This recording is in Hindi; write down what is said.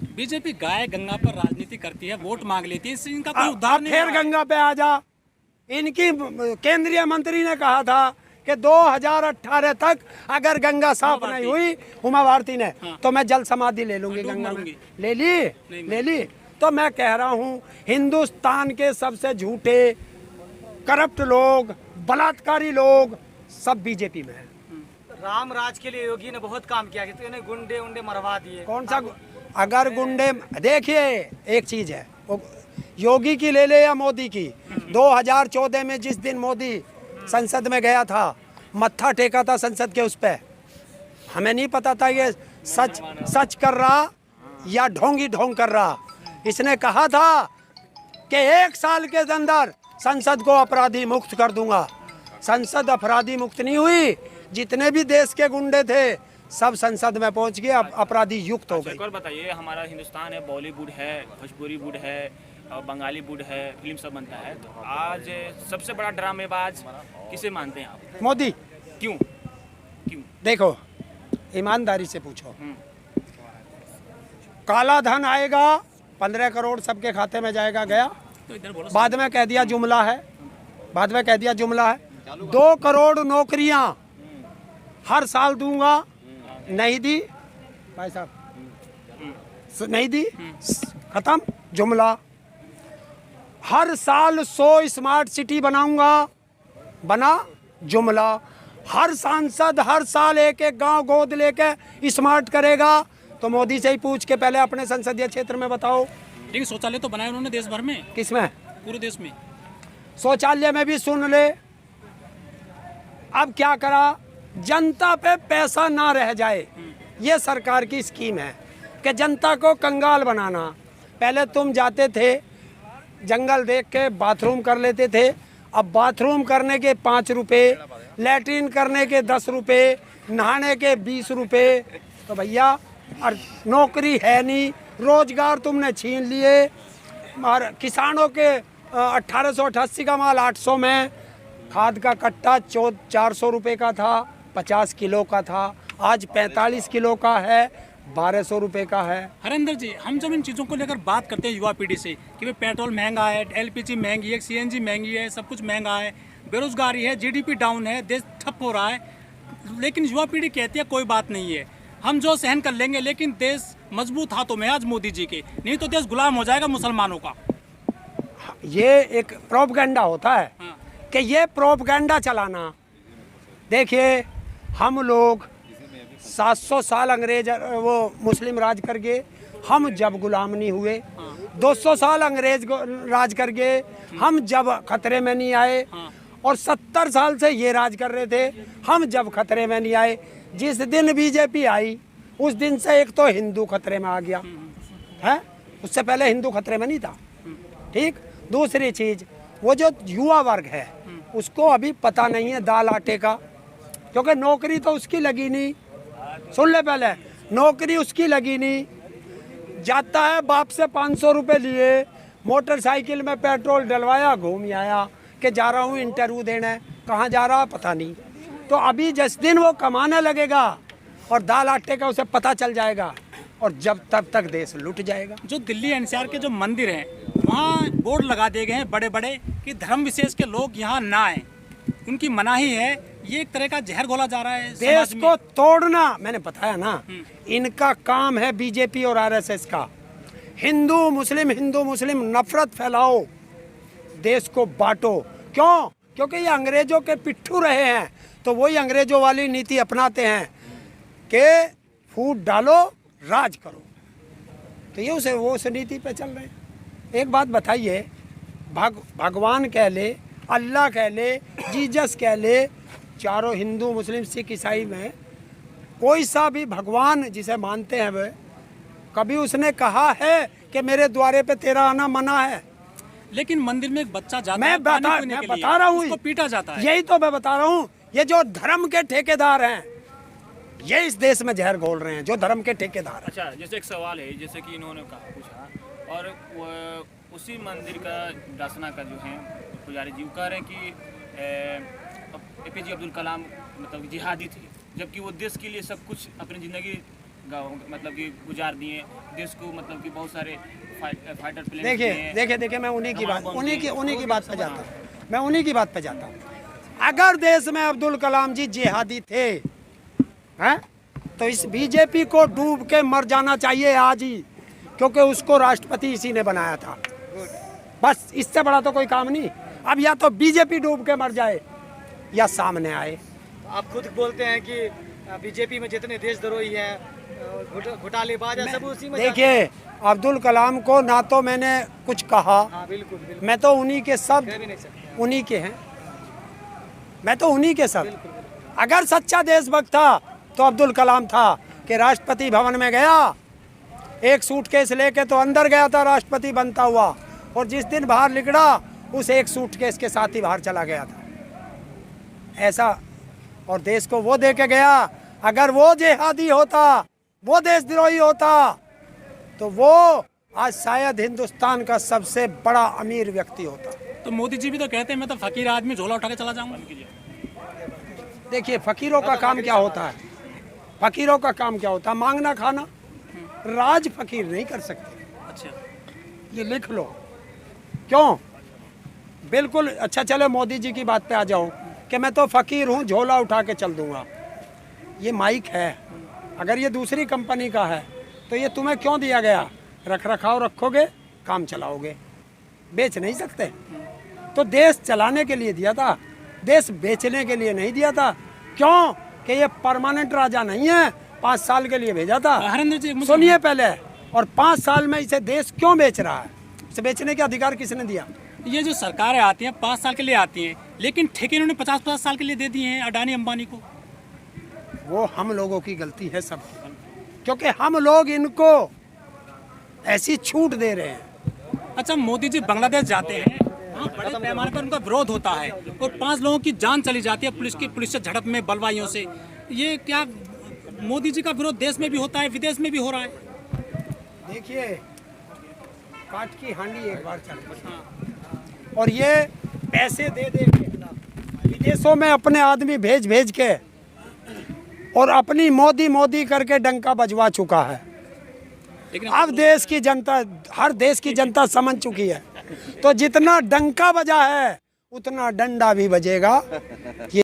बीजेपी गाय गंगा पर राजनीति करती है, वोट मांग लेती है, इससे इनका कोई उद्धार नहीं फिर हो रहा है। गंगा पे आ जा। इनकी केंद्रीय मंत्री ने कहा था कि 2018 तक अगर गंगा साफ नहीं हुई, उमा भारती ने, तो मैं जल समाधि ले लूंगी गंगा में। ले ली। तो मैं कह रहा हूँ हिंदुस्तान के सबसे झूठे करप्ट लोग, बलात्कारी लोग सब बीजेपी में है। राम राज के लिए योगी ने बहुत काम किया, कितने ने गुंडे उंडे मरवा दिए। कौन सा अगर गुंडे, देखिए एक चीज है, योगी की ले ले या मोदी की, 2014 में जिस दिन मोदी संसद में गया था, मत्था टेका था संसद के उस पे, हमें नहीं पता था ये सच कर रहा या ढोंग कर रहा। इसने कहा था कि 1 साल के अंदर संसद को अपराधी मुक्त कर दूंगा। संसद अपराधी मुक्त नहीं हुई, जितने भी देश के गुंडे थे सब संसद में पहुंच गए, अपराधी युक्त हो गए। एक और बताइए, हमारा हिंदुस्तान है, बॉलीवुड है, भोजपुरी वुड है और बंगाली वुड है, फिल्म सब बनता है, तो आज सबसे बड़ा ड्रामेबाज किसे मानते हैं आप? मोदी। क्यों? देखो ईमानदारी से पूछो, काला धन आएगा 15 करोड़ सबके खाते में जाएगा, गया, तो इधर बोलो। बाद में कह दिया जुमला है, 2 करोड़ नौकरियां हर साल दूंगा, नहीं दी भाई साहब, नहीं दी, खत्म जुमला। हर साल 100 स्मार्ट सिटी बनाऊंगा, बना, जुमला। हर सांसद हर साल एक गांव गोद लेके स्मार्ट करेगा, तो मोदी से ही पूछ के पहले अपने संसदीय क्षेत्र में बताओ। लेकिन शौचालय तो बनाए उन्होंने देश भर में। किसमें? पूरे देश में। शौचालय में भी सुन ले। अब क्या करा, जनता पे पैसा ना रह जाए, ये सरकार की स्कीम है कि जनता को कंगाल बनाना। पहले तुम जाते थे जंगल देख के बाथरूम कर लेते थे, अब बाथरूम करने के 5 रुपये, लैट्रिन करने के 10 रुपये, नहाने के 20 रुपये। तो भैया और नौकरी है नहीं, रोजगार तुमने छीन लिए। और किसानों के 1888 का माल 800 में, खाद का कट्टा 400 रुपये का था, 50 किलो का था, आज 45 किलो का है, 1200 रुपये का है। हरेंद्र जी, हम जब इन चीज़ों को लेकर बात करते हैं युवा पीढ़ी से कि भाई पेट्रोल महंगा है, एलपीजी महंगी है, सीएनजी महंगी है, सब कुछ महंगा है, बेरोजगारी है, जीडीपी डाउन है, देश ठप हो रहा है, लेकिन युवा पीढ़ी कहती है कोई बात नहीं है, हम जो सहन कर लेंगे, लेकिन देश मजबूत हाथों में आज मोदी जी के, नहीं तो देश गुलाम हो जाएगा मुसलमानों का। ये एक प्रोपगेंडा होता है कि ये प्रोपगेंडा चलाना। देखिए हम लोग 700 साल अंग्रेज वो मुस्लिम राज कर गए, हम जब गुलाम नहीं हुए, 200 साल अंग्रेज राज कर गए, हम जब खतरे में नहीं आए, और 70 साल से ये राज कर रहे थे, हम जब खतरे में नहीं आए। जिस दिन बीजेपी आई उस दिन से एक तो हिंदू खतरे में आ गया है, उससे पहले हिंदू खतरे में नहीं था। ठीक, दूसरी चीज, वो जो युवा वर्ग है उसको अभी पता नहीं है दाल आटे का, क्योंकि नौकरी तो उसकी लगी नहीं। सुन ले पहले, नौकरी उसकी लगी नहीं, जाता है बाप से 500 रुपये लिए, मोटरसाइकिल में पेट्रोल डलवाया, घूम आया कि जा रहा हूँ इंटरव्यू देने, कहाँ जा रहा पता नहीं। तो अभी जिस दिन वो कमाने लगेगा और दाल आटे का उसे पता चल जाएगा, और जब तब तक देश लुट जाएगा। जो दिल्ली एनसीआर के जो मंदिर हैं वहाँ बोर्ड लगा दिए गए हैं बड़े बड़े कि धर्म विशेष के लोग यहाँ ना आए, उनकी मनाही है। ये एक तरह का जहर घोला जा रहा है देश को तोड़ना। मैंने बताया ना, इनका काम है बीजेपी और आरएसएस का, हिंदू मुस्लिम नफरत फैलाओ, देश को बांटो। क्यों? क्योंकि ये अंग्रेजों के पिट्ठू रहे हैं, तो वही अंग्रेजों वाली नीति अपनाते हैं कि फूट डालो राज करो, तो ये उस नीति पे चल रहे हैं। एक बात बताइए, भगवान कह ले, अल्लाह कह ले, जीसस कह ले, चारों हिंदू मुस्लिम सिख ईसाई में कोई सा भी भगवान जिसे मानते हैं वे, कभी उसने कहा है कि मेरे द्वारे पे तेरा आना मना है? लेकिन मंदिर में एक बच्चा जाता मैं है बता रहा हूँ, उसको पीटा जाता है। यही तो मैं बता रहा हूँ, ये जो धर्म के ठेकेदार हैं ये इस देश में जहर घोल रहे हैं, जो धर्म के ठेकेदार। अच्छा, जैसे एक सवाल है, जैसे कि इन्होंने पूछा, और उसी मंदिर का दासना का जो है पुजारी जी कह रहे हैं कि एपीजे अब्दुल कलाम मतलब जिहादी थे, जबकि वो देश के लिए सब कुछ अपनी ज़िंदगी मतलब कि गुजार दिए देश को, मतलब कि बहुत सारे फाइटर प्लेन देखिए मैं उन्हीं की बात पे जाता हूँ, मैं उन्हीं की बात पे जाता हूँ। अगर देश में अब्दुल कलाम जी जिहादी थे हैं, तो इस बीजेपी को डूब के मर जाना चाहिए आज ही, क्योंकि उसको राष्ट्रपति इसी ने बनाया था। बस इससे बड़ा तो कोई काम नहीं। अब या तो बीजेपी डूब के मर जाए या सामने आए। आप खुद बोलते हैं कि बीजेपी में जितने देशद्रोही है, घोटालेबाज है, सब उसी में। देखिए अब्दुल कलाम को ना तो मैंने कुछ कहा, हाँ बिल्कुल बिल्कुल, मैं तो उन्हीं के सब कह भी नहीं सकते। उन्हीं के हैं, मैं तो उन्हीं के सब। अगर सच्चा देशभक्त था तो अब्दुल कलाम था कि राष्ट्रपति भवन में गया, एक सूटकेस लेके तो अंदर गया था राष्ट्रपति बनता हुआ, और जिस दिन बाहर निकला उस एक सूटकेस के साथ ही बाहर चला गया था। ऐसा, और देश को वो दे के गया। अगर वो जिहादी होता, वो देशद्रोही होता, तो वो आज शायद हिंदुस्तान का सबसे बड़ा अमीर व्यक्ति होता। तो मोदी जी भी तो कहते हैं मैं तो फकीर आदमी, झोला उठा के चला जाऊंगा। देखिए फकीरों का काम क्या होता है, फकीरों का काम क्या होता है? मांगना खाना। राज फकीर नहीं कर सकते। अच्छा, ये लिख लो। क्यों? बिल्कुल। अच्छा चलो मोदी जी की बात पे आ जाओ कि मैं तो फकीर हूँ, झोला उठा के चल दूंगा। ये माइक है, अगर ये दूसरी कंपनी का है तो ये तुम्हें क्यों दिया गया? रख रखाव रखोगे, काम चलाओगे, बेच नहीं सकते। तो देश चलाने के लिए दिया था, देश बेचने के लिए नहीं दिया था। क्यों? कि ये परमानेंट राजा नहीं है, 5 साल के लिए भेजा था। हरेंद्र जी सुनिए पहले, और 5 साल में इसे देश क्यों बेच रहा है? इसे बेचने के अधिकार किसने दिया? ये जो सरकारें आती हैं 5 साल के लिए आती हैं, लेकिन ठेके इन्होंने 50-50 साल के लिए दे दिए हैं अडानी अंबानी को। वो हम लोगों की गलती है सब, क्योंकि हम लोग इनको ऐसी छूट दे रहे हैं। अच्छा, मोदी जी बांग्लादेश जाते हैं, वहाँ बड़े पैमाने पर उनका विरोध होता है और 5 लोगों की जान चली जाती है पुलिस से झड़प में, बलवाइयों से। ये क्या मोदी जी का विरोध देश में भी होता है, विदेश में भी हो रहा है? देखिए काट की हांडी एक बार चल, और ये पैसे दे दे के विदेशों में अपने आदमी भेज भेज के और अपनी मोदी करके डंका बजवा चुका है। लेकिन अब देश की जनता, हर देश की जनता समझ चुकी है, तो जितना डंका बजा है उतना डंडा भी बजेगा। ये